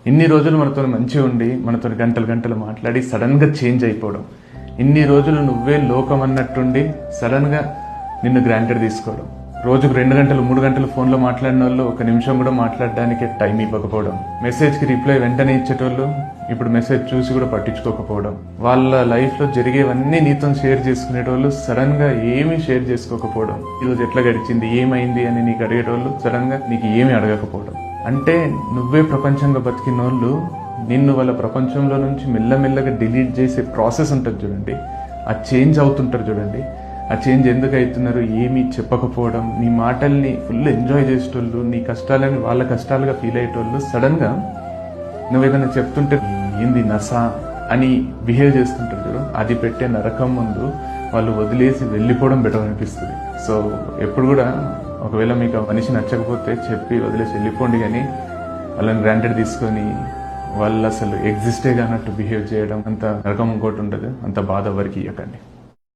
ఇన్ని రోజులు మనతో మంచిగా ఉండి మనతో గంటలు గంటలు మాట్లాడి సడన్గా చేంజ్ అయిపోవడం, ఇన్ని రోజులు నువ్వే లోకం అన్నట్టుండి సడన్గా నిన్ను గ్రాంటెడ్ తీసుకోవడం, రోజుకు 2 గంటలు 3 గంటలు ఫోన్లో మాట్లాడిన వాళ్ళు 1 నిమిషం కూడా మాట్లాడడానికి టైం ఇవ్వకపోవడం, మెసేజ్కి రిప్లై వెంటనే ఇచ్చేటోళ్ళు ఇప్పుడు మెసేజ్ చూసి కూడా పట్టించుకోకపోవడం, వాళ్ళ లైఫ్లో జరిగేవన్నీ నీతో షేర్ చేసుకునేటోళ్ళు సడన్గా ఏమీ షేర్ చేసుకోకపోవడం, ఈరోజు ఎట్లా గడిచింది ఏమైంది అని నీకు అడిగేటోళ్ళు సడన్గా నీకు ఏమీ అడగకపోవడం. అంటే నువ్వే ప్రపంచంగా బతికిన వాళ్ళు నిన్ను వాళ్ళ ప్రపంచంలో నుంచి మెల్లమెల్లగా డిలీట్ చేసే ప్రాసెస్ ఉంటుంది చూడండి, ఆ చేంజ్ అవుతుంటారు చూడండి. ఆ చేంజ్ ఎందుకు అవుతున్నారు, ఏమీ చెప్పకపోవడం, నీ మాటల్ని ఫుల్ ఎంజాయ్ చేసేటోళ్ళు, నీ కష్టాలని వాళ్ళ కష్టాలుగా ఫీల్ అయ్యేటోళ్ళు సడన్గా నువ్వేదైనా చెప్తుంటే ఏంది నసా అని బిహేవ్ చేస్తుంటారు చూడు, అది పెట్టే నరకం ముందు వాళ్ళు వదిలేసి వెళ్ళిపోవడం బెటర్ అనిపిస్తుంది. సో ఎప్పుడు కూడా ఒకవేళ మీకు ఆ మనిషి నచ్చకపోతే చెప్పి వదిలేసి వెళ్ళిపోండి, కానీ వాళ్ళని గ్రాంటెడ్ తీసుకొని వాళ్ళు అసలు ఎగ్జిస్టే కానట్టు బిహేవ్ చేయడం అంత నరకం ఇంకోటి ఉంటుంది. అంత బాధ ఎవరికి ఇవ్వకండి.